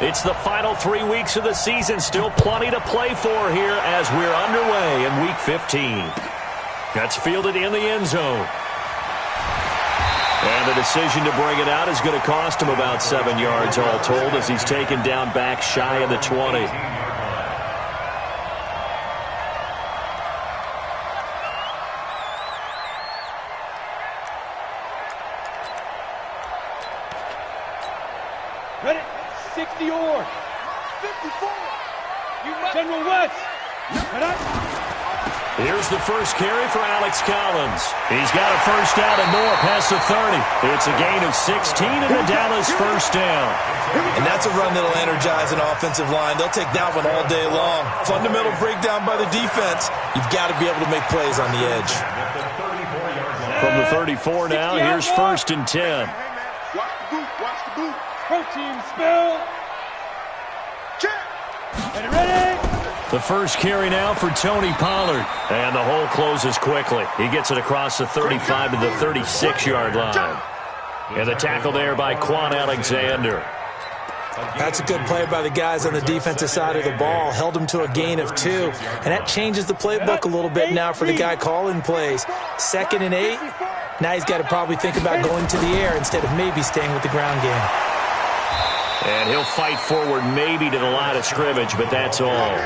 It's the final 3 weeks of the season. Still plenty to play for here as we're underway in Week 15. That's fielded in the end zone. And the decision to bring it out is going to cost him about 7 yards all told as he's taken down back shy of the 20. Ready? 60 or 54. General West. Here's the first carry for Alex Collins. He's got a first down and more past the 30. It's a gain of 16 and a Dallas first down. And that's a run that'll energize an offensive line. They'll take that one all day long. Fundamental breakdown by the defense. You've got to be able to make plays on the edge. From the 34 now, here's 1st and 10. Watch the boot. Watch the boot. Protein spill. Check. Ready? The first carry now for Tony Pollard. And the hole closes quickly. He gets it across the 35 to the 36-yard line. And the tackle there by Quan Alexander. That's a good play by the guys on the defensive side of the ball. Held him to a gain of 2. And that changes the playbook a little bit now for the guy calling plays. 2nd and 8. Now he's got to probably think about going to the air instead of maybe staying with the ground game. And he'll fight forward maybe to the line of scrimmage, but that's all.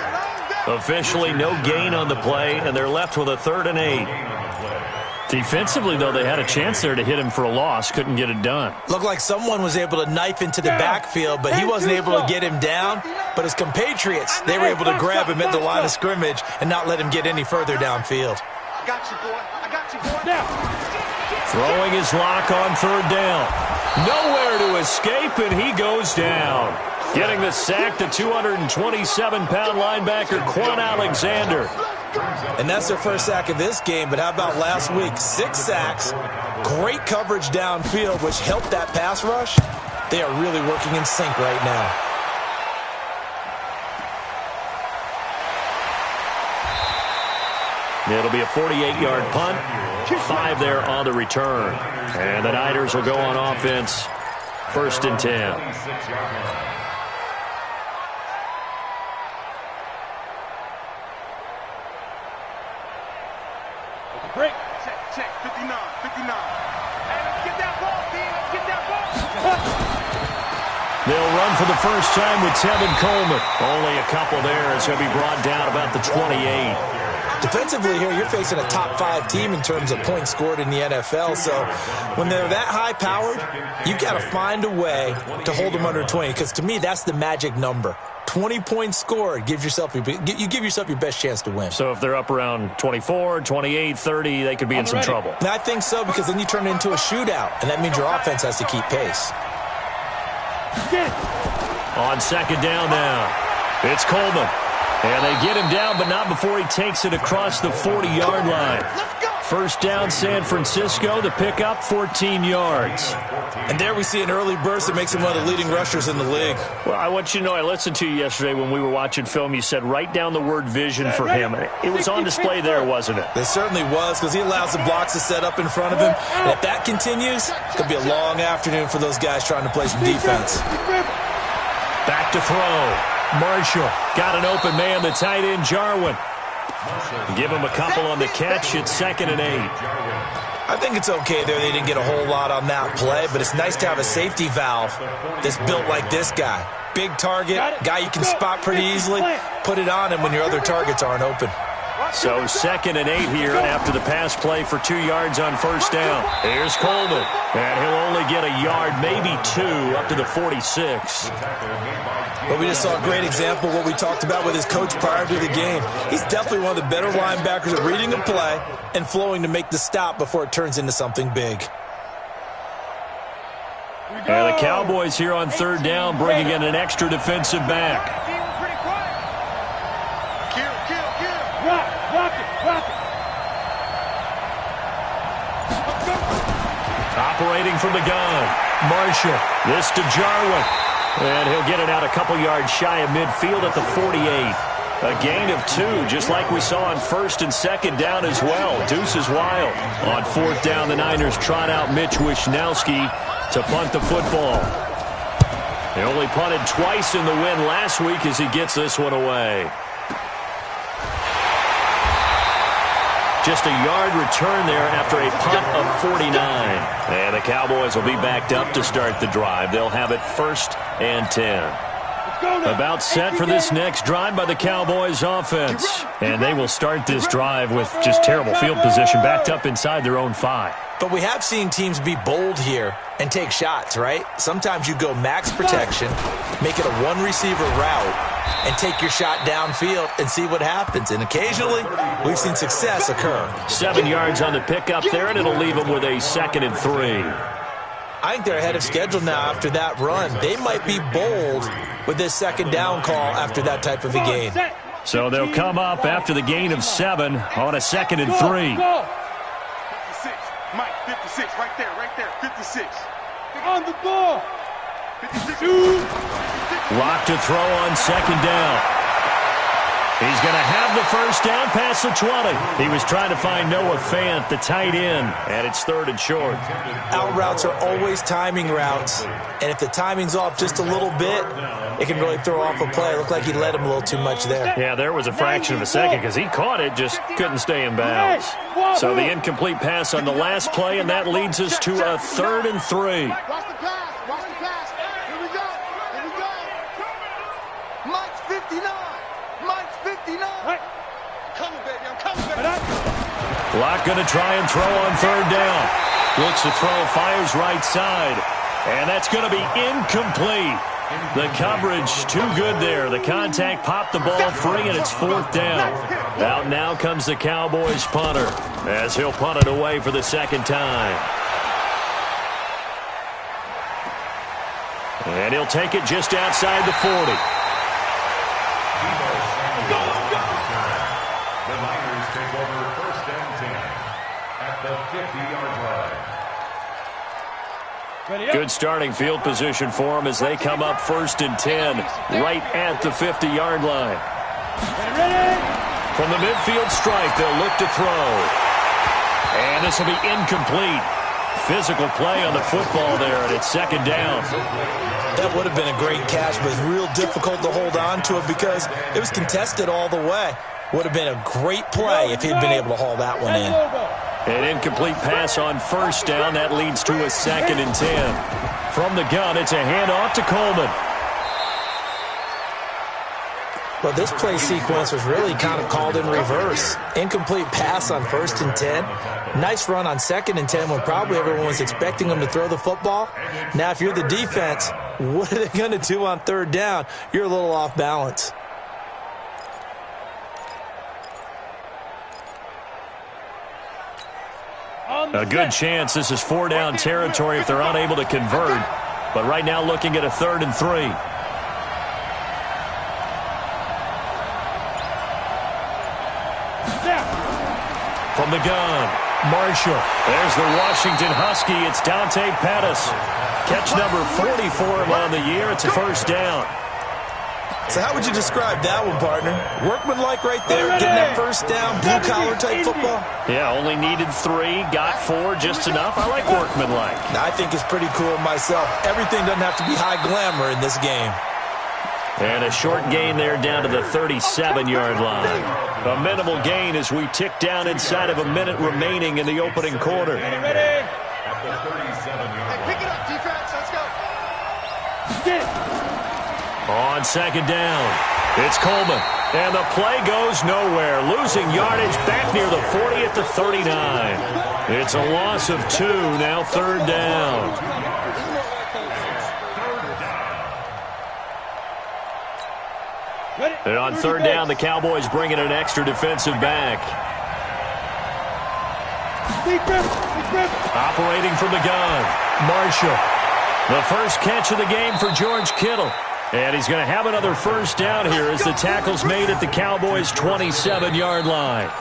Officially, no gain on the play, and they're left with a 3rd and 8. Defensively, though, they had a chance there to hit him for a loss. Couldn't get it done. Looked like someone was able to knife into the backfield, but he wasn't able to get him down. But his compatriots, they were able to grab him at the line of scrimmage and not let him get any further downfield. I got you, boy. I got you, boy. Now. Throwing his lock on 3rd down. Nowhere to escape, and he goes down. Getting the sack, the 227-pound linebacker, Quan Alexander. And that's their first sack of this game, but how about last week? 6 sacks, great coverage downfield, which helped that pass rush. They are really working in sync right now. It'll be a 48-yard punt. 5 there on the return. And the Niners will go on offense. 1st and 10. Break. Check. 59. Hey, let's get that ball, Dean. Let's get that ball. They'll run for the first time with Tevin Coleman. Only a couple there as he'll be brought down about the 28. Defensively here, you're facing a top 5 team in terms of points scored in the NFL. So when they're that high-powered, you've got to find a way to hold them under 20. Because to me, that's the magic number. 20 points scored, you give yourself your best chance to win. So if they're up around 24, 28, 30, they could be in some trouble. And I think so, because then you turn it into a shootout, and that means your offense has to keep pace. On 2nd down now, it's Coleman. And they get him down, but not before he takes it across the 40-yard line. First down, San Francisco, to pick up 14 yards. And there we see an early burst that makes him one of the leading rushers in the league. Well, I want you to know, I listened to you yesterday when we were watching film. You said write down the word vision for him. It was on display there, wasn't it? It certainly was, because he allows the blocks to set up in front of him. And if that continues, it could be a long afternoon for those guys trying to play some defense. Back to throw. Marshall got an open man, the tight end, Jarwin. Give him a couple on the catch. It's 2nd and 8. I think it's okay there. They didn't get a whole lot on that play, but it's nice to have a safety valve that's built like this guy. Big target, guy you can spot pretty easily. Put it on him when your other targets aren't open. So 2nd and 8 here after the pass play for 2 yards on first down. Here's Coleman. And he'll only get a yard, maybe 2, up to the 46. But we just saw a great example of what we talked about with his coach prior to the game. He's definitely one of the better linebackers at reading a play and flowing to make the stop before it turns into something big. And the Cowboys here on 3rd down, bringing in an extra defensive back. Operating from the gun, Marshall. This to Jarwin. And he'll get it out a couple yards shy of midfield at the 48. A gain of 2, just like we saw on 1st and 2nd down as well. Deuce is wild. On 4th down, the Niners trot out Mitch Wishnowsky to punt the football. He only punted twice in the win last week as he gets this one away. Just a yard return there after a punt of 49. And the Cowboys will be backed up to start the drive. They'll have it 1st and 10. About set for this next drive by the Cowboys offense. And they will start this drive with just terrible field position, backed up inside their own 5. But we have seen teams be bold here and take shots, right? Sometimes you go max protection, make it a one-receiver route, and take your shot downfield and see what happens. And occasionally, we've seen success occur. 7 yards on the pickup there, and it'll leave them with a 2nd and 3. I think they're ahead of schedule now after that run. They might be bold with this 2nd down call after that type of a gain. So they'll come up after the gain of 7 on a 2nd and 3. 56. Mike, 56. Right there. 56. On the ball. 56. Lock to throw on 2nd down. He's going to have the 1st down past the 20. He was trying to find Noah Fant, the tight end, and it's 3rd and short. Out routes are always timing routes, and if the timing's off just a little bit, it can really throw off a play. It looked like he led him a little too much there. Yeah, there was a fraction of a second because he caught it, just couldn't stay in bounds. So the incomplete pass on the last play, and that leads us to a 3rd and 3. Watch the pass. Here we go. Mike's 59. Coming, baby. I'm coming, baby. Locke going to try and throw on 3rd down. Looks to throw, fires right side. And that's going to be incomplete. The coverage too good there. The contact popped the ball free, and it's 4th down. Out now comes the Cowboys punter as he'll punt it away for the 2nd time. And he'll take it just outside the 40. The Niners take over 1st and 10 at the 50-yard line. Good starting field position for them as they come up 1st and 10 right at the 50-yard line. From the midfield stripe, they'll look to throw. And this will be incomplete. Physical play on the football there, and it's 2nd down. That would have been a great catch, but it's real difficult to hold on to it because it was contested all the way. Would have been a great play if he'd been able to haul that one in. An incomplete pass on 1st down. That leads to a 2nd and 10. From the gun, it's a handoff to Coleman. Well, this play sequence was really kind of called in reverse. Incomplete pass on 1st and 10. Nice run on 2nd and 10 when probably everyone was expecting him to throw the football. Now, if you're the defense, what are they going to do on 3rd down? You're a little off balance. A good chance this is 4-down territory if they're unable to convert. But right now looking at a 3rd and 3. From the gun, Marshall. There's the Washington Husky. It's Dante Pettis. Catch number 40 for him on the year. It's a 1st down. So how would you describe that one, partner? Workmanlike right there, getting that 1st down, blue-collar type football? Yeah, only needed 3, got 4, just enough. I like workmanlike. I think it's pretty cool myself. Everything doesn't have to be high glamour in this game. And a short gain there down to the 37-yard line. A minimal gain as we tick down inside of a minute remaining in the opening quarter. Ready? Pick it up, defense. Let's go. On 2nd down, it's Coleman. And the play goes nowhere. Losing yardage back near the 40 at the 39. It's a loss of 2, now 3rd down. And on 3rd down, the Cowboys bring in an extra defensive back. Operating from the gun, Marshall. The first catch of the game for George Kittle. And he's going to have another 1st down here as the tackle's made at the Cowboys' 27-yard line.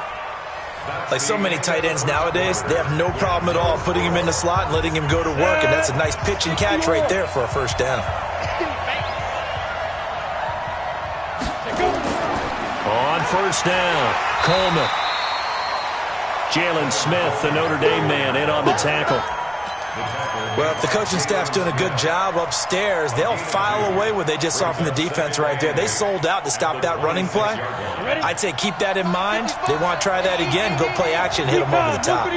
Like so many tight ends nowadays, they have no problem at all putting him in the slot and letting him go to work, and that's a nice pitch and catch right there for a 1st down. On 1st down, Coleman. Jalen Smith, the Notre Dame man, in on the tackle. Well, if the coaching staff's doing a good job upstairs, they'll file away what they just saw from the defense right there. They sold out to stop that running play. I'd say keep that in mind. They want to try that again. Go play action, hit them over the top.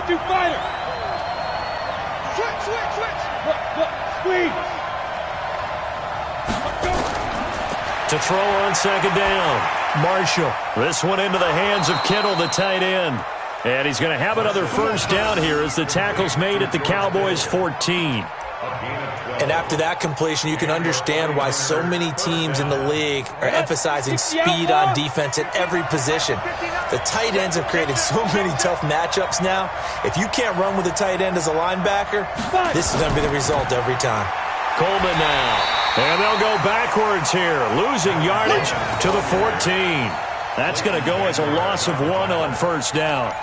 To throw on second down, Marshall. This one into the hands of Kittle, the tight end. And he's going to have another first down here as the tackle's made at the Cowboys' 14. And after that completion, you can understand why so many teams in the league are emphasizing speed on defense at every position. The tight ends have created so many tough matchups now. If you can't run with a tight end as a linebacker, this is going to be the result every time. Coleman now. And they'll go backwards here, losing yardage to the 14. That's going to go as a loss of 1 on first down.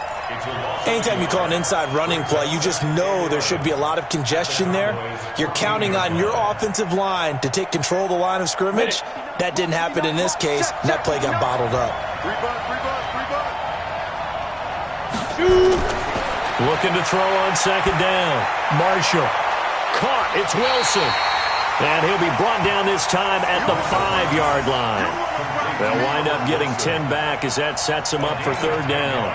Anytime you call an inside running play, you just know there should be a lot of congestion there. You're counting on your offensive line to take control of the line of scrimmage. That didn't happen in this case, and that play got bottled up. Looking to throw on second down. Marshall. Caught. It's Wilson. And he'll be brought down this time at the 5-yard line. They'll wind up getting 10 back as that sets them up for third down.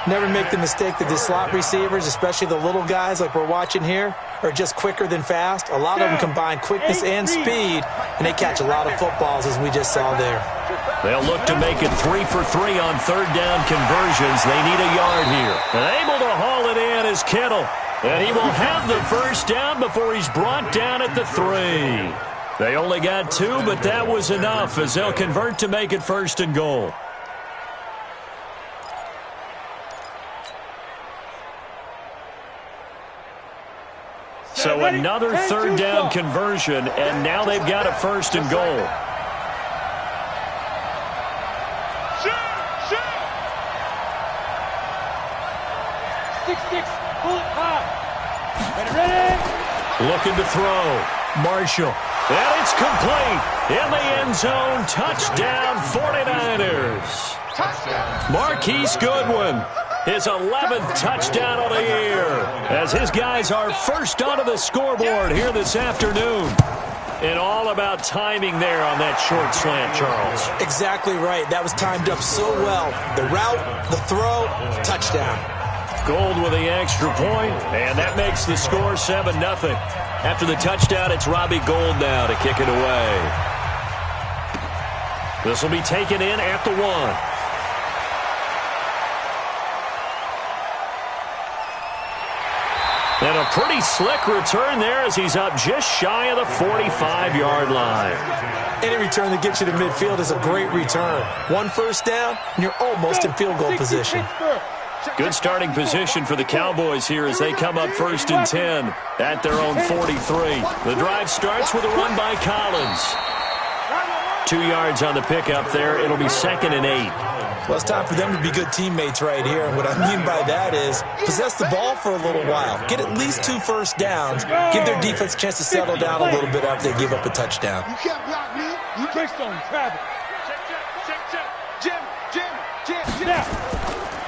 Never make the mistake that the slot receivers, especially the little guys like we're watching here, are just quicker than fast. A lot of them combine quickness and speed, and they catch a lot of footballs, as we just saw there. They'll look to make it 3 for 3 on third down conversions. They need a yard here. And able to haul it in is Kittle. And he will have the first down before he's brought down at the 3. They only got 2, but that was enough as they'll convert to make it first and goal. So another third down conversion, and now they've got a first and goal. Looking to throw. Marshall. And it's complete. In the end zone. Touchdown 49ers. Marquise Goodwin. His 11th touchdown of the year as his guys are first onto the scoreboard here this afternoon. And all about timing there on that short slant, Charles. Exactly right. That was timed up so well. The route, the throw, touchdown. Gold with the extra point, and that makes the score 7-0. After the touchdown, it's Robbie Gould now to kick it away. This will be taken in at the 1. And a pretty slick return there as he's up just shy of the 45-yard line. Any return that gets you to midfield is a great return. 1 first down, and you're almost in field goal position. Good starting position for the Cowboys here as they come up first and 10 at their own 43. The drive starts with a run by Collins. 2 yards on the pickup there. It'll be 2nd and 8. Well, it's time for them to be good teammates right here. And what I mean by that is possess the ball for a little while. Get at least 2 first downs. Give their defense a chance to settle down a little bit after they give up a touchdown. You can't block me. You traced on Travis. Check. Jim. Now.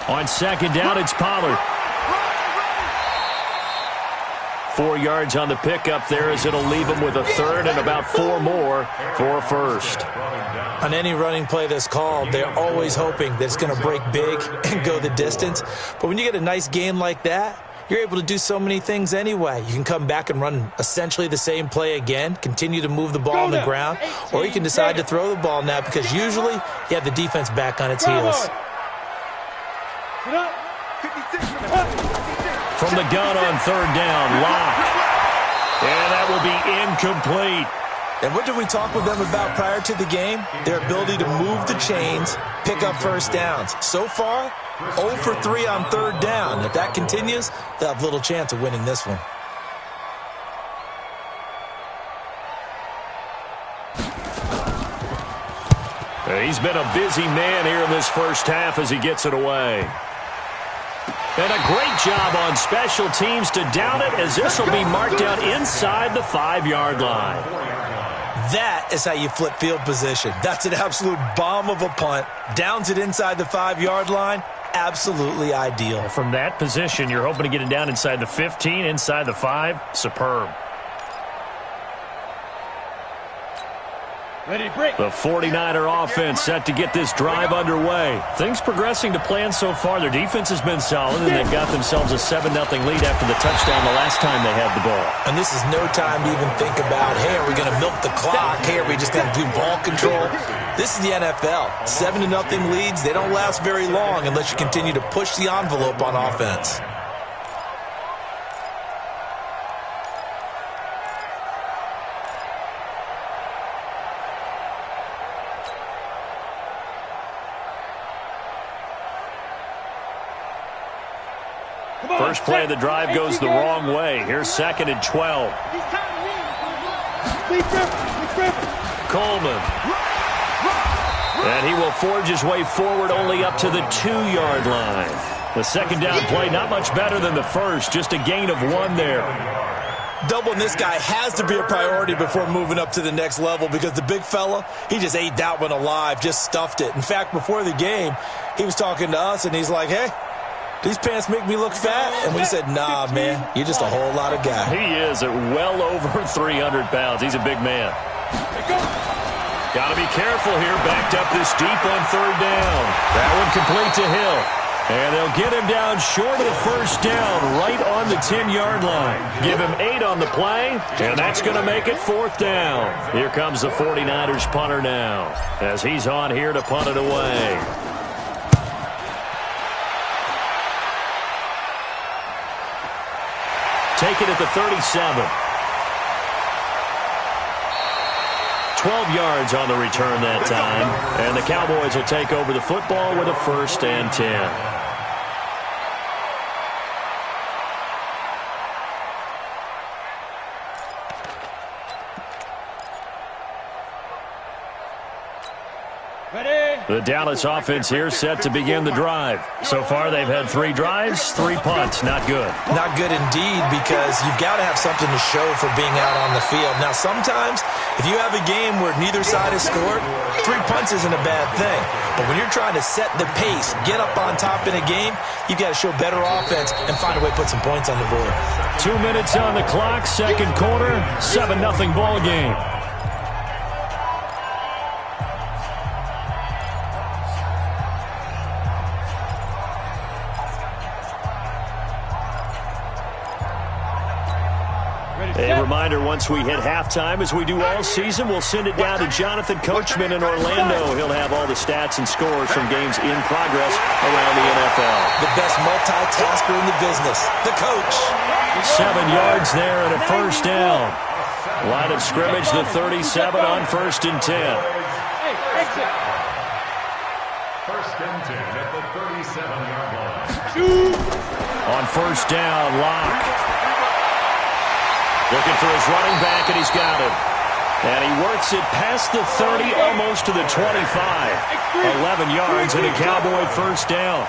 On second down, it's Pollard. 4 yards on the pickup there as it'll leave him with a third and about 4 more for a first. On any running play that's called, they're always hoping that it's going to break big and go the distance. But when you get a nice game like that, you're able to do so many things anyway. You can come back and run essentially the same play again, continue to move the ball on the ground, or you can decide to throw the ball now because usually you have the defense back on its heels. From the gun on third down, Locke. And that will be incomplete. And what did we talk with them about prior to the game? Their ability to move the chains, pick up first downs. So far, 0 for 3 on third down. If that continues, they'll have little chance of winning this one. He's been a busy man here in this first half as he gets it away. And a great job on special teams to down it as this will be marked out inside the 5-yard line. That is how you flip field position. That's an absolute bomb of a punt. Downs it inside the 5-yard line. absolutely ideal. From that position, you're hoping to get it down inside the 15, inside the 5. Superb. Ready, break. The 49er offense set to get this drive underway. Things progressing to plan so far. Their defense has been solid, and they've got themselves a 7-0 lead after the touchdown the last time they had the ball. And this is no time to even think about, hey, are we going to milk the clock? Hey, are we just going to do ball control? This is the NFL. 7-0 leads, they don't last very long unless you continue to push the envelope on offense. First play of the drive goes the wrong way. Here's 2nd and 12. Coleman. And he will forge his way forward only up to the 2-yard line. The second down play, not much better than the first, just a gain of 1 there. Doubling this guy has to be a priority before moving up to the next level because the big fella, he just ate that one alive, just stuffed it. In fact, before the game, he was talking to us, and he's like, hey, these pants make me look fat? And we said, nah, man, you're just a whole lot of guy. He is at well over 300 pounds. He's a big man. Got to be careful here. Backed up this deep on 3rd down. That one complete to Hill. And they'll get him down short of the first down, right on the 10-yard line. Give him 8 on the play, and that's going to make it 4th down. Here comes the 49ers punter now, as he's on here to punt it away. Take it at the 37. 12 yards on the return that time. And the Cowboys will take over the football with a 1st and 10. The Dallas offense here set to begin the drive. So far, they've had 3 drives, 3 punts. Not good. Not good indeed, because you've got to have something to show for being out on the field. Now, sometimes, if you have a game where neither side has scored, 3 punts isn't a bad thing. But when you're trying to set the pace, get up on top in a game, you've got to show better offense and find a way to put some points on the board. 2 minutes on the clock, 2nd quarter, 7-0 ball game. A reminder, once we hit halftime, as we do all season, we'll send it down to Jonathan Coachman in Orlando. He'll have all the stats and scores from games in progress around the NFL. The best multitasker in the business, the coach. 7 yards there and a 1st down. Line of scrimmage, the 37 on 1st and 10. 1st and 10 at the 37-yard line. On 1st down, Locke. Looking for his running back, and he's got him. And he works it past the 30, almost to the 25. 11 yards and a Cowboy 1st down.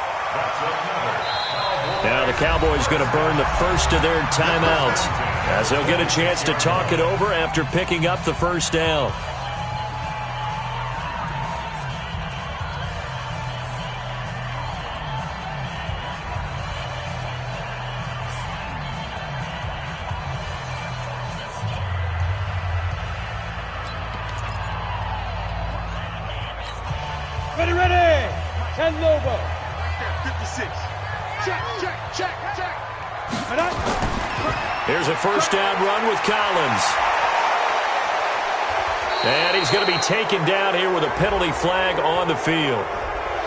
Now the Cowboys going to burn the first of their timeouts, as they'll get a chance to talk it over after picking up the 1st down. Ready. 10 Lobo. 56. Check. Here's a 1st down run with Collins. And he's going to be taken down here with a penalty flag on the field.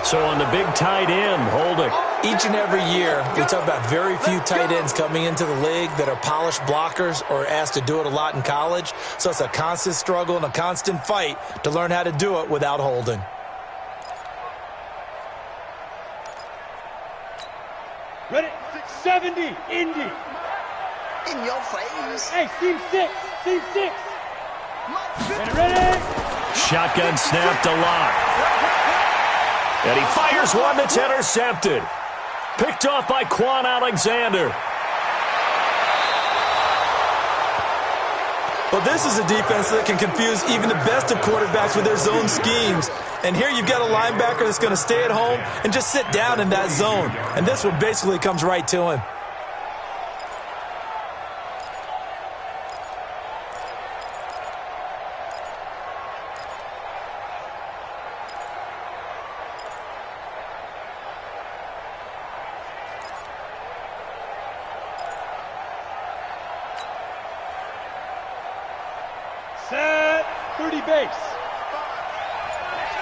So on the big tight end, holding. Each and every year, we talk about very few tight ends coming into the league that are polished blockers or asked to do it a lot in college. So it's a constant struggle and a constant fight to learn how to do it without holding. Ready? 70, Indy. In your face. Hey, Team 6. Ready? Shotgun snap to Locke. And he fires one that's intercepted. Picked off by Quan Alexander. Well, this is a defense that can confuse even the best of quarterbacks with their zone schemes. And here you've got a linebacker that's going to stay at home and just sit down in that zone. And this one basically comes right to him. Set 30 base.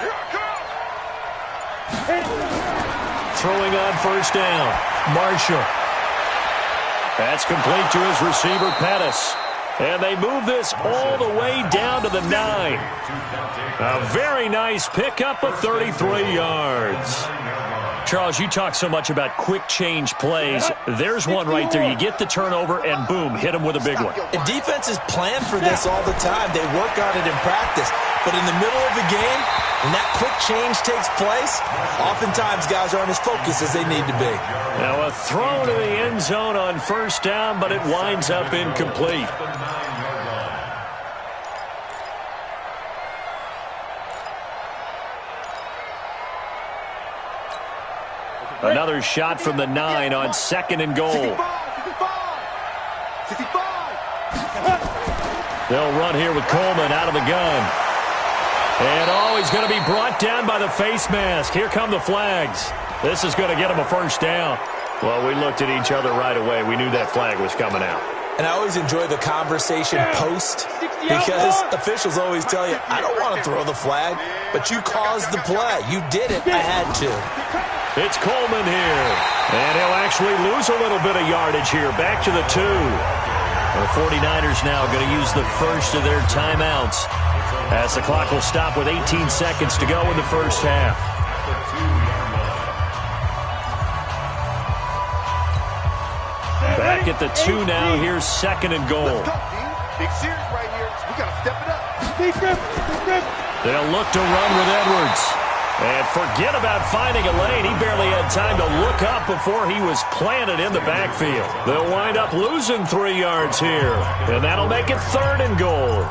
Here I come. Throwing on first down. Marshall. That's complete to his receiver, Pettis. And they move this all the way down to the 9. A very nice pickup of 33 yards. Charles, you talk so much about quick change plays. There's one right there. You get the turnover, and boom, hit him with a big one. And defenses plan for this all the time. They work on it in practice. But in the middle of the game, when that quick change takes place, oftentimes guys aren't as focused as they need to be. Now a throw to the end zone on first down, but it winds up incomplete. Another shot from the 9 on 2nd and goal. 65. They'll run here with Coleman out of the gun. And he's going to be brought down by the face mask. Here come the flags. This is going to get him a first down. Well, we looked at each other right away. We knew that flag was coming out. And I always enjoy the conversation post because officials always tell you, I don't want to throw the flag, but you caused the play. You did it. I had to. It's Coleman here. And he'll actually lose a little bit of yardage here. Back to the 2. The 49ers now going to use the first of their timeouts as the clock will stop with 18 seconds to go in the first half. Back at the 2 now. Here's 2nd and goal. Big series right here. We got to step it up. They'll look to run with Edwards. And forget about finding a lane. He barely had time to look up before he was planted in the backfield. They'll wind up losing 3 yards here. And that'll make it 3rd and goal.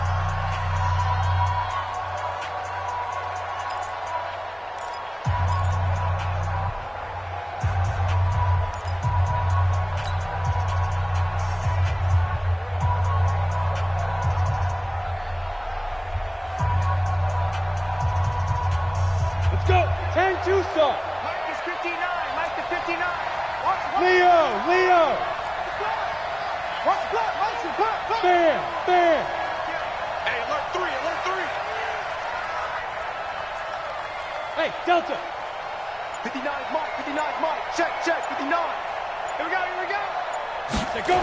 Let's go. 10 Tucson. Mike is 59. Mike is 59. Leo. Watch block. Bam. Hey, alert 3. Hey, Delta. 59 is Mike. Check. 59. Here we go. Let's go.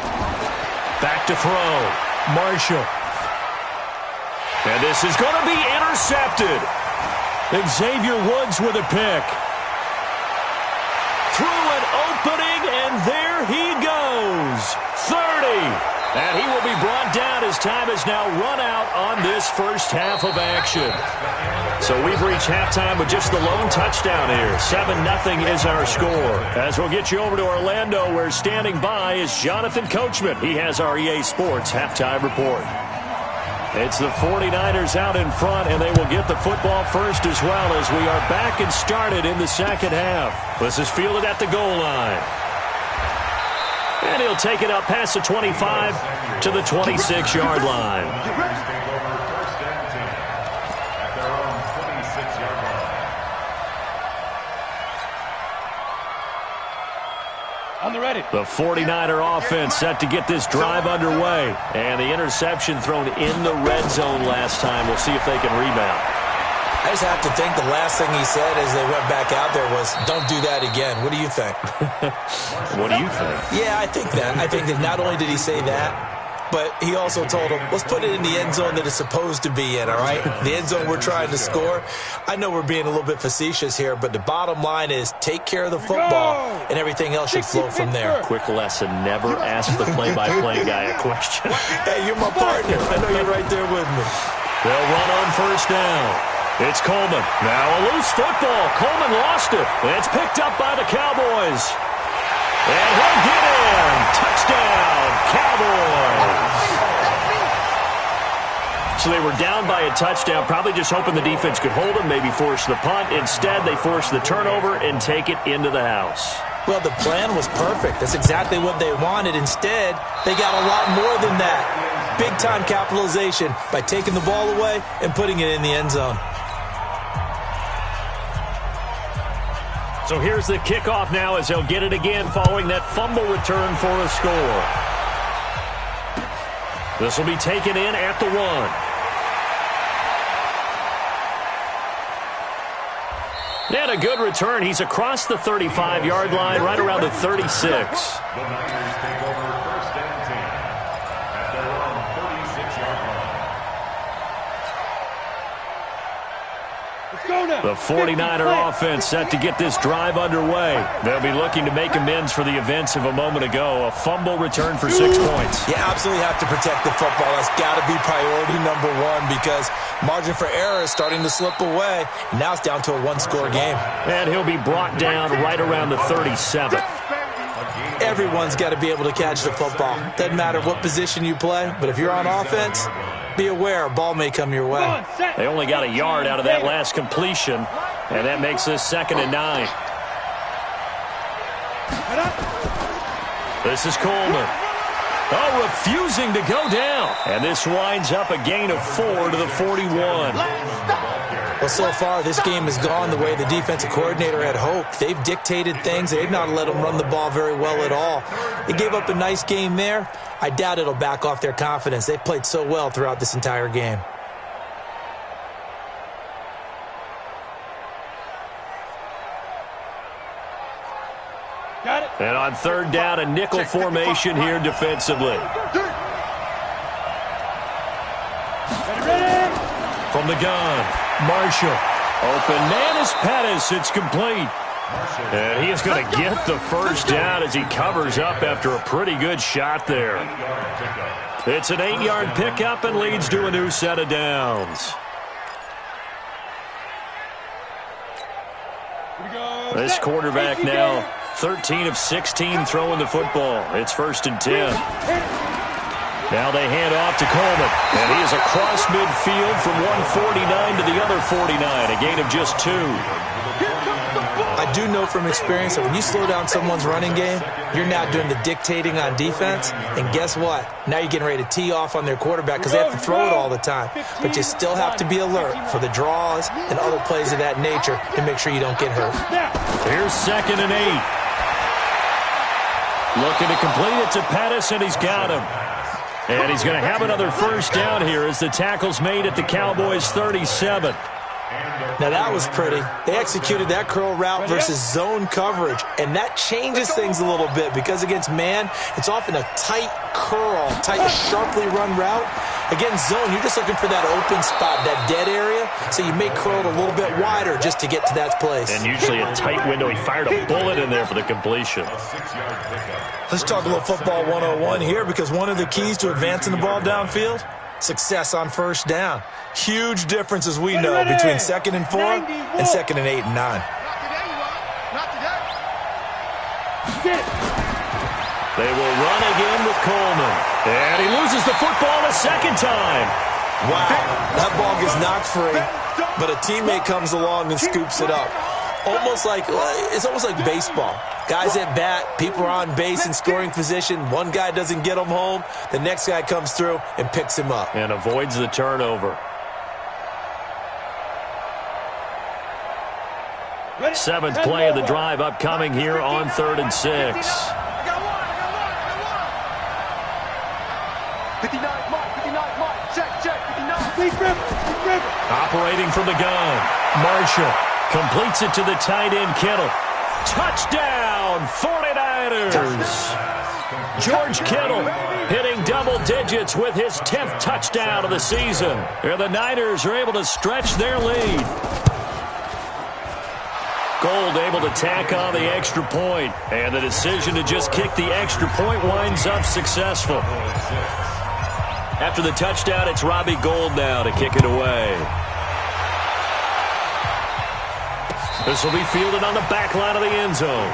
Back to throw. Marshall. And this is going to be intercepted. Xavier Woods with a pick. Through an opening, and there he goes. 30. And he will be brought down as time has now run out on this first half of action. So we've reached halftime with just the lone touchdown here. 7-0 is our score. As we'll get you over to Orlando, where standing by is Jonathan Coachman. He has our EA Sports halftime report. It's the 49ers out in front, and they will get the football first as well as we are back and started in the second half. This is fielded at the goal line. And he'll take it up past the 25 to the 26-yard line. On the ready. The 49er offense set to get this drive underway. And the interception thrown in the red zone last time. We'll see if they can rebound. I just have to think the last thing he said as they went back out there was, don't do that again. What do you think? What do you think? Yeah, I think that not only did he say that, but he also told him, let's put it in the end zone that it's supposed to be in, all right? The end zone we're trying to score. I know we're being a little bit facetious here, but the bottom line is take care of the football, and everything else should flow from there. Quick lesson, never ask the play-by-play guy a question. Hey, you're my partner. I know you're right there with me. They'll run on first down. It's Coleman. Now a loose football. Coleman lost it. It's picked up by the Cowboys. And he'll get in. Touchdown, Cowboys. So they were down by a touchdown, probably just hoping the defense could hold them, maybe force the punt. Instead, they forced the turnover and take it into the house. Well, the plan was perfect. That's exactly what they wanted. Instead, they got a lot more than that. Big-time capitalization by taking the ball away and putting it in the end zone. So here's the kickoff now as they'll get it again following that fumble return for a score. This will be taken in at the 1. And a good return. He's across the 35-yard line, right around the 36. The Niners take over first and 10 at their own 36-yard line. The 49er offense set to get this drive underway. They'll be looking to make amends for the events of a moment ago. A fumble return for 6 points. You absolutely have to protect the football. That's got to be priority number one because margin for error is starting to slip away. Now it's down to a one-score game. And he'll be brought down right around the 37. Everyone's got to be able to catch the football. Doesn't matter what position you play, but if you're on offense, be aware a ball may come your way. They only got a yard out of that last completion, and that makes this 2nd and 9. This is Coleman. Oh, refusing to go down. And this winds up a gain of 4 to the 41. Well, so far, this game has gone the way the defensive coordinator had hoped. They've dictated things. They've not let them run the ball very well at all. They gave up a nice game there. I doubt it'll back off their confidence. They've played so well throughout this entire game. Got it. And on 3rd down, a nickel formation here defensively. Ready. From the gun, Marshall. Open man is Pettis. It's complete. And he is going to get the first down as he covers up after a pretty good shot there. It's an 8-yard pickup and leads to a new set of downs. This quarterback now 13 of 16 throwing the football. It's 1st and 10. Now they hand off to Coleman. And he is across midfield from 149 to the other 49. A gain of just 2. I do know from experience that when you slow down someone's running game, you're now doing the dictating on defense. And guess what? Now you're getting ready to tee off on their quarterback because they have to throw it all the time. But you still have to be alert for the draws and other plays of that nature to make sure you don't get hurt. Here's 2nd and 8. Looking to complete it to Pettis, and he's got him. And he's going to have another first down here as the tackle's made at the Cowboys' 37. Now, that was pretty. They executed that curl route versus zone coverage, and that changes things a little bit because against man, it's often a tight curl, tight, sharply run route. Against zone, you're just looking for that open spot, that dead area, so you may curl it a little bit wider just to get to that place. And usually a tight window. He fired a bullet in there for the completion. Let's talk a little football 101 here because one of the keys to advancing the ball downfield, success on first down. Huge difference, as we know, between 2nd and 4 and 2nd and 8 and 9. Not today. They will run again with Coleman. And he loses the football a 2nd time. Wow, that ball gets knocked free, but a teammate comes along and scoops it up. It's almost like baseball. Guys at bat, people are on base in scoring position. One guy doesn't get him home. The next guy comes through and picks him up. And avoids the turnover. 7th play of the drive upcoming here on 3rd and 6. 59, Mark, check, 59. Operating from the gun, Marshall completes it to the tight end, Kittle. Touchdown, 49ers! George Kittle hitting double digits with his 10th touchdown of the season. And the Niners are able to stretch their lead. Gold able to tack on the extra point, and the decision to just kick the extra point winds up successful. After the touchdown, it's Robbie Gould now to kick it away. This will be fielded on the back line of the end zone.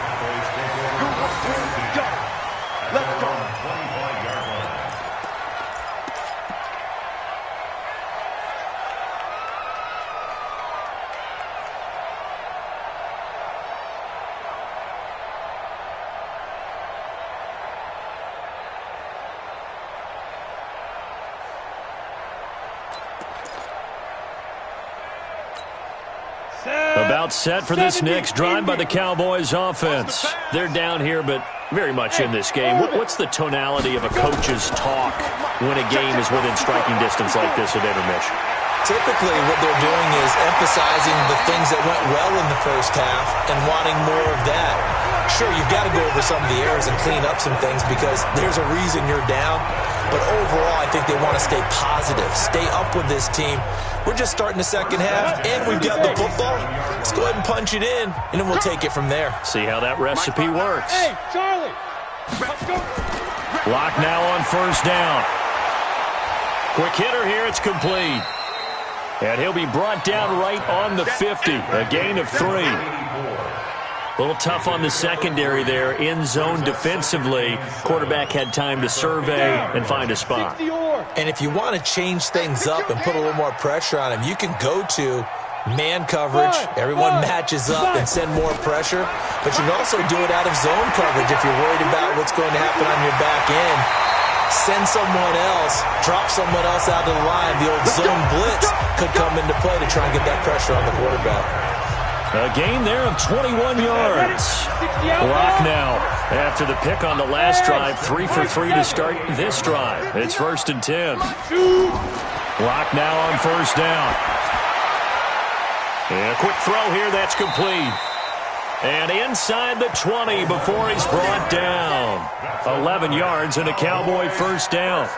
About set for this next drive by the Cowboys offense. They're down here, but very much in this game. What's the tonality of a coach's talk when a game is within striking distance like this at intermission? Typically, what they're doing is emphasizing the things that went well in the first half and wanting more of that. Sure, you've got to go over some of the errors and clean up some things because there's a reason you're down. But overall, I think they want to stay positive, stay up with this team. We're just starting the second half, and we've got the football. Let's go ahead and punch it in, and then we'll take it from there. See how that recipe works. Hey, Charlie. Let's go. Lock now on first down. Quick hitter here, it's complete. And he'll be brought down right on the 50, a gain of 3. A little tough on the secondary there, in zone defensively. Quarterback had time to survey and find a spot. And if you want to change things up and put a little more pressure on him, you can go to man coverage. Everyone matches up and send more pressure. But you can also do it out of zone coverage if you're worried about what's going to happen on your back end. Send someone else, drop someone else out of the line. The old zone blitz could come into play to try and get that pressure on the quarterback. A gain there of 21 yards. Lock now. After the pick on the last drive, 3 for 3 to start this drive. It's 1st and 10. Lock now on first down. And a quick throw here, that's complete. And inside the 20 before he's brought down. 11 yards and a Cowboy first down.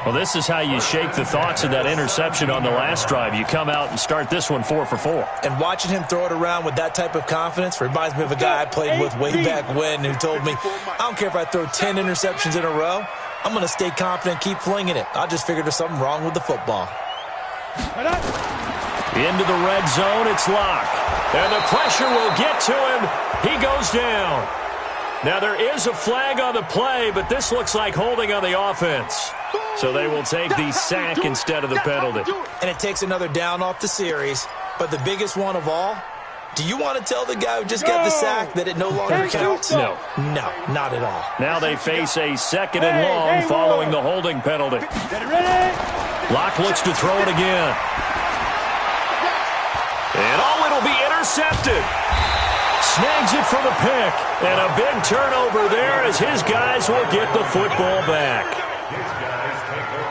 Well, this is how you shake the thoughts of that interception on the last drive. You come out and start this one 4 for 4. And watching him throw it around with that type of confidence reminds me of a guy I played with way back when who told me, I don't care if I throw 10 interceptions in a row, I'm going to stay confident, keep flinging it. I just figured there's something wrong with the football. Into the red zone, it's Locke. And the pressure will get to him. He goes down. Now there is a flag on the play, but this looks like holding on the offense. So they will take the sack instead of the penalty. And it takes another down off the series. But the biggest one of all, do you want to tell the guy who just got the sack that it no longer counts? No. No, not at all. Now they face a 2nd and long following the holding penalty. Locke looks to throw it again. And it'll be intercepted. Snags it for the pick. And a big turnover there as his guys will get the football back.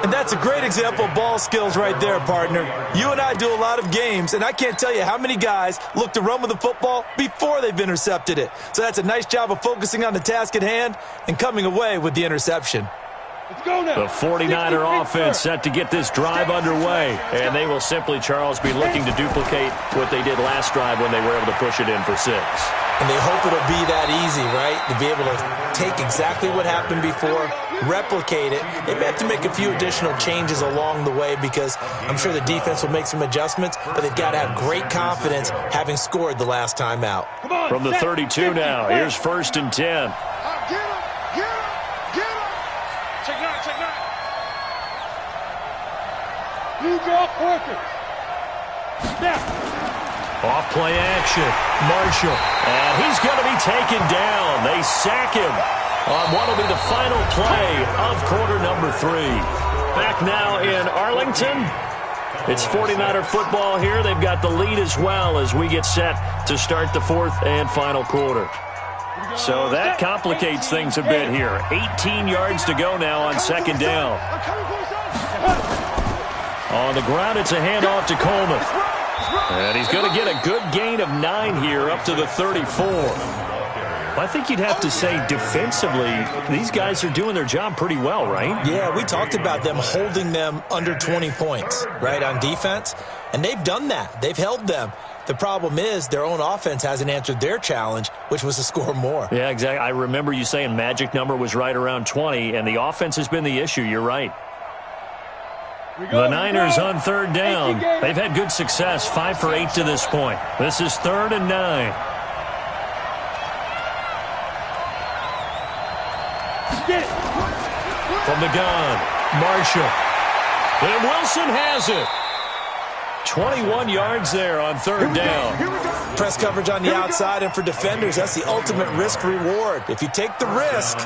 And that's a great example of ball skills right there, partner. You and I do a lot of games, and I can't tell you how many guys look to run with the football before they've intercepted it. So that's a nice job of focusing on the task at hand and coming away with the interception. The 49er offense set to get this drive underway. And they will simply, Charles, be looking to duplicate what they did last drive when they were able to push it in for 6. And they hope it'll be that easy, right? To be able to take exactly what happened before, replicate it. They may have to make a few additional changes along the way because I'm sure the defense will make some adjustments, but they've got to have great confidence having scored the last time out. From the 32 now, here's 1st and 10. Off play action. Marshall. And he's going to be taken down. They sack him on what will be the final play of quarter number 3. Back now in Arlington. It's 49er football here. They've got the lead as well as we get set to start the 4th and final quarter. So that complicates things a bit here. 18 yards to go now on 2nd down. On the ground, it's a handoff to Coleman. And he's going to get a good gain of 9 here up to the 34. I think you'd have to say defensively, these guys are doing their job pretty well, right? Yeah, we talked about them holding them under 20 points, right, on defense. And they've done that. They've held them. The problem is their own offense hasn't answered their challenge, which was to score more. Yeah, exactly. I remember you saying magic number was right around 20, and the offense has been the issue. You're right. The Niners on 3rd down. They've had good success, 5 for 8 to this point. This is 3rd and 9. From the gun, Marshall. And Wilson has it. 21 yards there on 3rd down. Press coverage on the outside, and for defenders, that's the ultimate risk-reward. If you take the risk,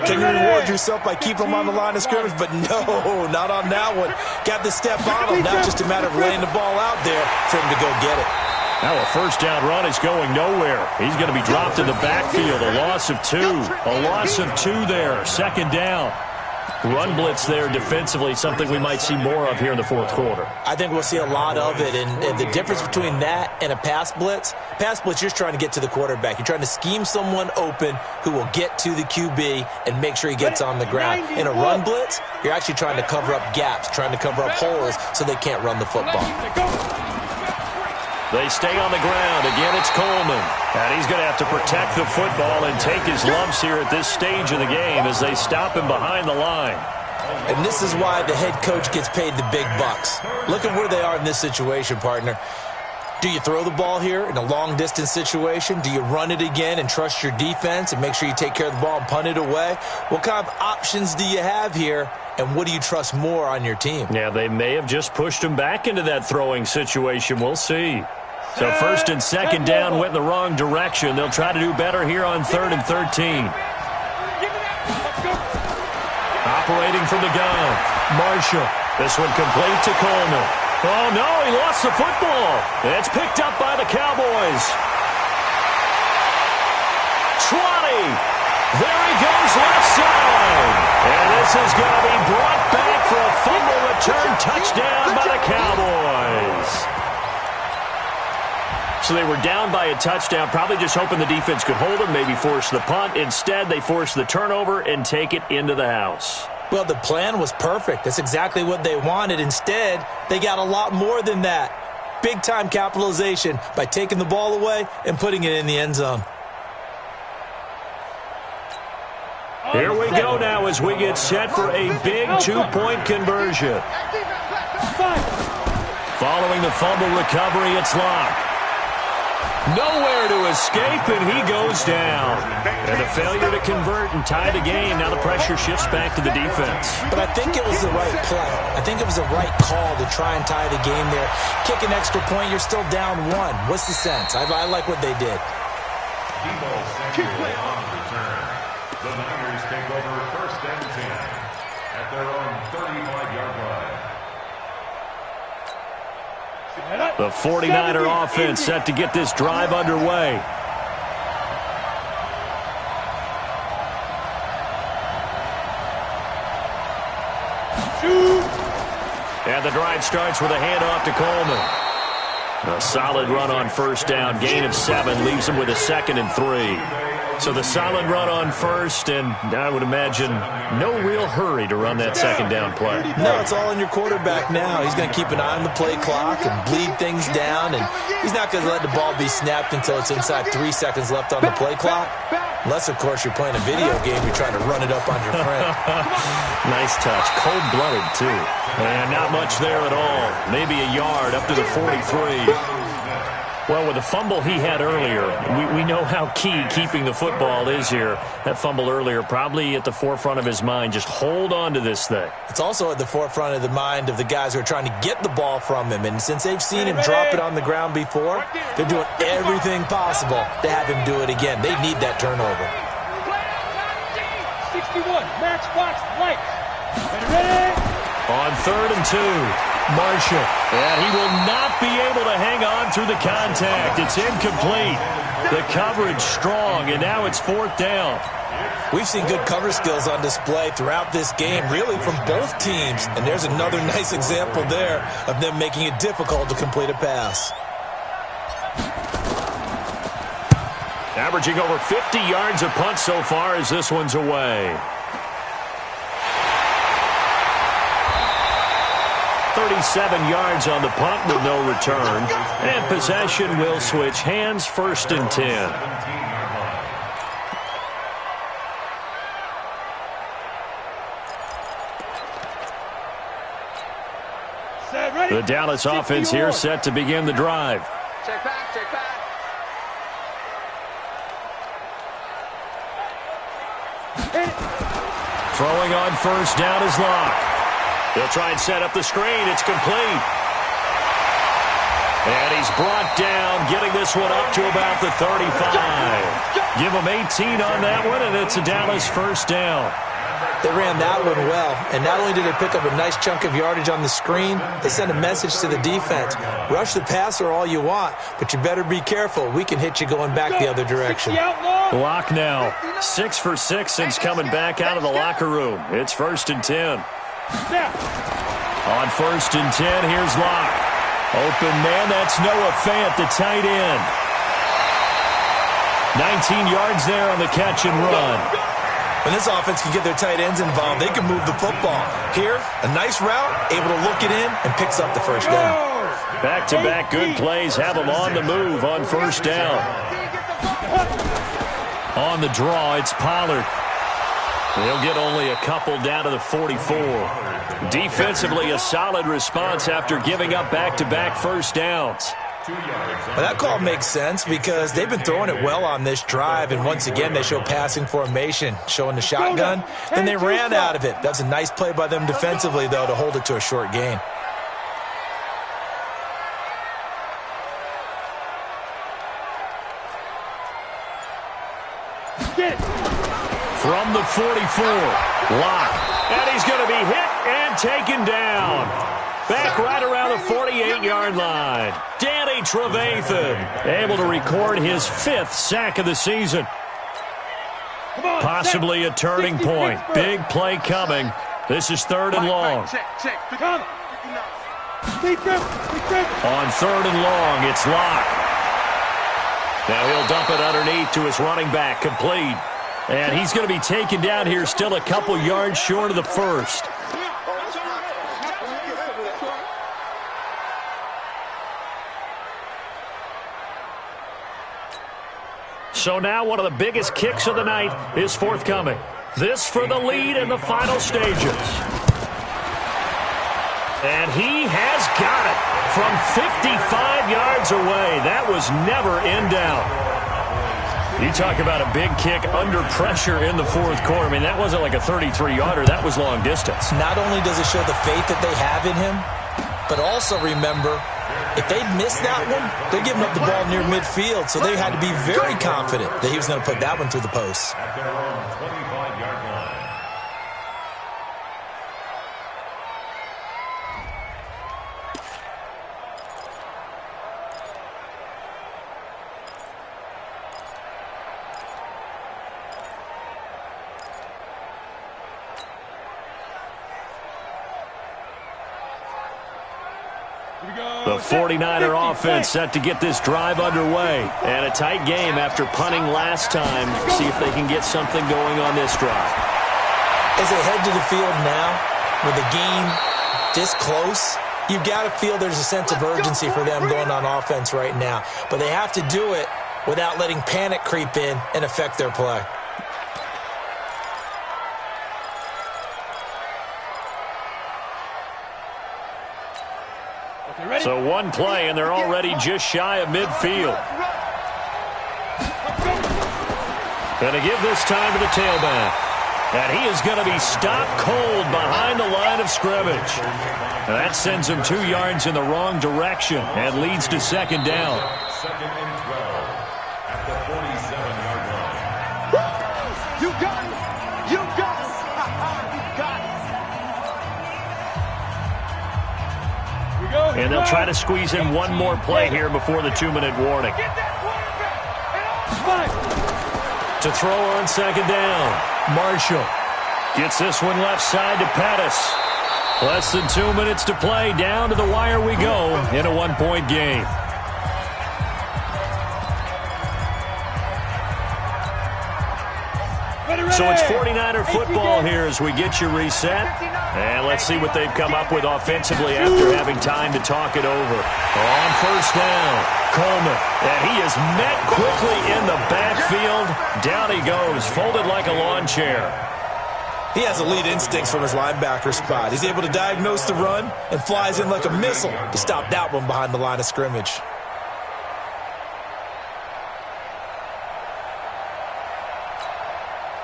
can you reward yourself by keeping them on the line of scrimmage? But no, not on that one. Got the step on him. Now just a matter of laying the ball out there for him to go get it. Now a first down run is going nowhere. He's going to be dropped in the backfield. A loss of 2. A loss of 2 there. Second down. Run blitz there defensively, something we might see more of here in the fourth quarter. I think we'll see a lot of it, and the difference between that and a pass blitz, you're just trying to get to the quarterback. You're trying to scheme someone open who will get to the QB and make sure he gets on the ground. In a run blitz, you're actually trying to cover up gaps, trying to cover up holes so they can't run the football. They stay on the ground. Again, it's Coleman. And he's going to have to protect the football and take his lumps here at this stage of the game as they stop him behind the line. And this is why the head coach gets paid the big bucks. Look at where they are in this situation, partner. Do you throw the ball here in a long-distance situation? Do you run it again and trust your defense and make sure you take care of the ball and punt it away? What kind of options do you have here, and what do you trust more on your team? Yeah, they may have just pushed him back into that throwing situation. We'll see. So first and second down went in the wrong direction. They'll try to do better here on 3rd and 13. Operating from the gun, Marshall. This one complete to Coleman. Oh, no, he lost the football. It's picked up by the Cowboys. 20. There he goes left side. And this is going to be brought back for a fumble return touchdown by the Cowboys. So they were down by a touchdown, probably just hoping the defense could hold them, maybe force the punt. Instead, they force the turnover and take it into the house. Well, the plan was perfect. That's exactly what they wanted. Instead, they got a lot more than that. Big-time capitalization by taking the ball away and putting it in the end zone. Here we go now as we get set for a big 2-point conversion. Following the fumble recovery, it's Locke. Nowhere to escape, and he goes down. And a failure to convert and tie the game. Now the pressure shifts back to the defense. But I think it was the right play. I think it was the right call to try and tie the game there. Kick an extra point, you're still down 1. What's the sense? I like what they did. Debo Samuel on return. The Niners take over 1st and 10 at their own 35-yard line. The 49er offense set to get this drive underway. And the drive starts with a handoff to Coleman. A solid run on first down. Gain of 7 leaves him with a 2nd and 3. So the solid run on first, and I would imagine no real hurry to run that second down play. No, it's all on your quarterback now. He's going to keep an eye on the play clock and bleed things down, and he's not going to let the ball be snapped until it's inside 3 seconds left on the play clock. Unless, of course, you're playing a video game, you're trying to run it up on your friend. Nice touch. Cold-blooded, too. And not much there at all. Maybe a yard up to the 43. Well, with the fumble he had earlier, we know how key keeping the football is here. That fumble earlier probably at the forefront of his mind. Just hold on to this thing. It's also at the forefront of the mind of the guys who are trying to get the ball from him. And since they've seen him drop it on the ground before, they're doing everything possible to have him do it again. They need that turnover. 61, matchbox light. Ready? On 3rd and 2. Marshall, and he will not be able to hang on through the contact. It's incomplete. The coverage strong, and now it's 4th down. We've seen good cover skills on display throughout this game, really from both teams. And there's another nice example there of them making it difficult to complete a pass. Averaging over 50 yards a punt so far as this one's away. 37 yards on the punt with no return. And possession will switch hands, 1st and 10. The Dallas offense here set to begin the drive. Check back, check back. Throwing on first down is Locke. They'll try and set up the screen. It's complete. And he's brought down, getting this one up to about the 35. Give him 18 on that one, and it's a Dallas 1st down. They ran that one well, and not only did they pick up a nice chunk of yardage on the screen, they sent a message to the defense. Rush the passer all you want, but you better be careful. We can hit you going back the other direction. Lock now. 6 for 6 since coming back out of the locker room. It's 1st and 10. On 1st and 10, here's Locke. Open man, that's Noah Fant, the tight end. 19 yards there on the catch and run. When this offense can get their tight ends involved, they can move the football. Here, a nice route, able to look it in, and picks up the first down. Back-to-back good plays have them on the move on 1st down. On the draw, it's Pollard. They'll get only a couple down to the 44. Defensively, a solid response after giving up back-to-back first downs. Well, that call makes sense because they've been throwing it well on this drive, and once again they show passing formation, showing the shotgun, and they ran out of it. That's a nice play by them defensively, though, to hold it to a short gain. From the 44, Locke, and he's going to be hit and taken down. Back right around the 48-yard line. Danny Trevathan able to record his 5th sack of the season. Possibly a turning point. Big play coming. This is 3rd and long. On 3rd and long, it's Locke. Now he'll dump it underneath to his running back, complete. And he's going to be taken down here, still a couple yards short of the first. So now one of the biggest kicks of the night is forthcoming. This for the lead in the final stages. And he has got it from 55 yards away. That was never in doubt. You talk about a big kick under pressure in the 4th quarter. I mean, that wasn't like a 33-yarder. That was long distance. Not only does it show the faith that they have in him, but also remember, if they missed that one, they're giving up the ball near midfield, so they had to be very confident that he was going to put that one through the post. At their own 25-yard line. The 49er offense set to get this drive underway. And a tight game after punting last time. See if they can get something going on this drive. As they head to the field now, with the game this close, you've got to feel there's a sense of urgency for them going on offense right now. But they have to do it without letting panic creep in and affect their play. So one play, and they're already just shy of midfield. Going to give this time to the tailback. And he is going to be stopped cold behind the line of scrimmage. And that sends him 2 yards in the wrong direction and leads to 2nd down. 2nd and 12 at the 47-yard line. You got it. You got it. You got it. And they'll try to squeeze in one more play here before the 2-minute warning. To throw on 2nd down, Marshall gets this one left side to Pettis. Less than 2 minutes to play. Down to the wire we go in a 1-point game. So it's 49er football here as we get you reset. And let's see what they've come up with offensively after having time to talk it over. On 1st down, Coleman. And he is met quickly in the backfield. Down he goes, folded like a lawn chair. He has elite instincts from his linebacker spot. He's able to diagnose the run and flies in like a missile to stop that one behind the line of scrimmage.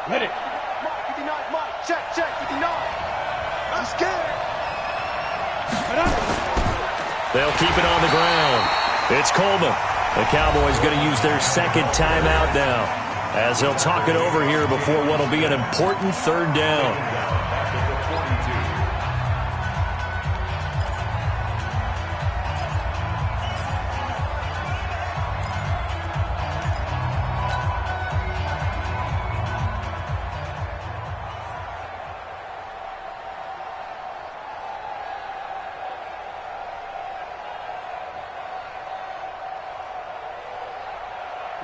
Ready. Mark, 59, Mark. Check, 59. I'm scared. They'll keep it on the ground. It's Coleman. The Cowboys going to use their 2nd timeout now. as they'll talk it over here before what will be an important third down.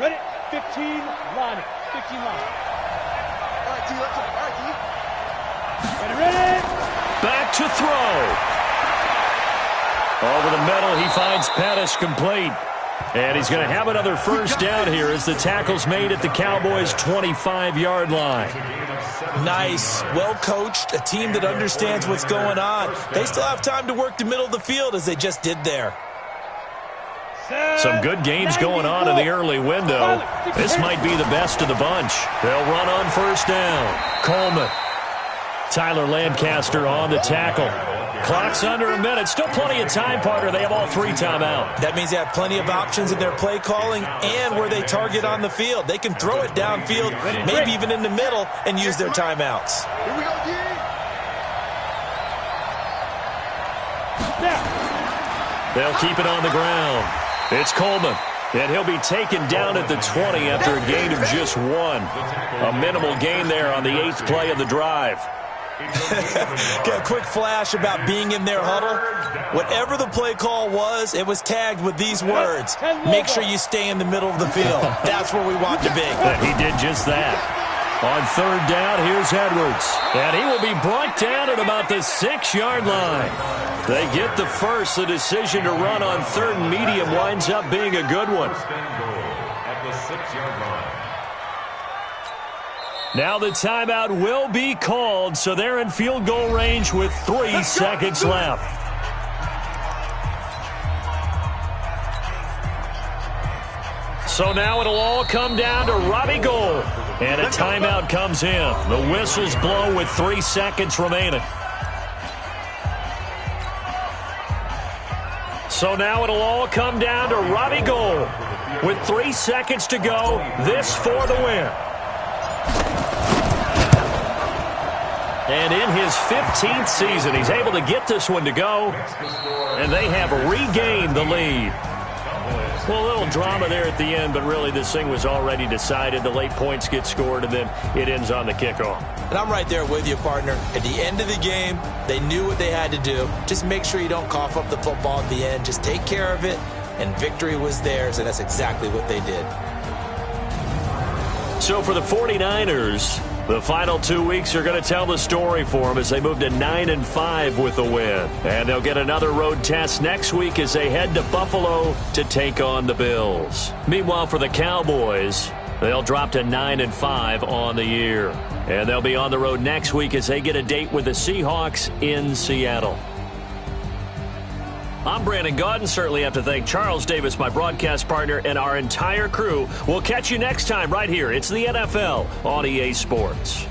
Ready? 15 line. 15 line. All right, D, let's go. All right, D. Ready? Back to throw. Over the middle, he finds Pettis complete. And he's going to have another first down here as the tackle's made at the Cowboys' 25-yard line. Nice, well coached, a team that understands what's going on. They still have time to work the middle of the field as they just did there. Some good games going on in the early window. This might be the best of the bunch. They'll run on first down. Coleman. Tyler Lancaster on the tackle. Clock's under a minute. Still plenty of time, partner. They have all 3 timeout. That means they have plenty of options in their play calling and where they target on the field. They can throw it downfield, maybe even in the middle, and use their timeouts. Here we go, D. They'll keep it on the ground. It's Coleman, and he'll be taken down at the 20 after a gain of just 1. A minimal gain there on the 8th play of the drive. Got a quick flash about being in their huddle. Whatever the play call was, it was tagged with these words: make sure you stay in the middle of the field. That's where we want to be. And he did just that. On third down, here's Edwards. And he will be brought down at about the 6-yard line. They get the first. The decision to run on third and medium winds up being a good one. At the 6-yard line. Now the timeout will be called, so they're in field goal range with 3 seconds left. So now it'll all come down to Robbie Gould. And a timeout comes in. The whistles blow with 3 seconds remaining. So now it'll all come down to Robbie Gould. With 3 seconds to go, this for the win. And in his 15th season, he's able to get this one to go. And they have regained the lead. Well, a little drama there at the end, but really this thing was already decided. The late points get scored, and then it ends on the kickoff. And I'm right there with you, partner. At the end of the game, they knew what they had to do. Just make sure you don't cough up the football at the end. Just take care of it, and victory was theirs, and that's exactly what they did. So for the 49ers, the final 2 weeks are going to tell the story for them as they move to 9-5 with the win. And they'll get another road test next week as they head to Buffalo to take on the Bills. Meanwhile, for the Cowboys, they'll drop to 9-5 on the year. And they'll be on the road next week as they get a date with the Seahawks in Seattle. I'm Brandon Gaudin. Certainly have to thank Charles Davis, my broadcast partner, and our entire crew. We'll catch you next time right here. It's the NFL on EA Sports.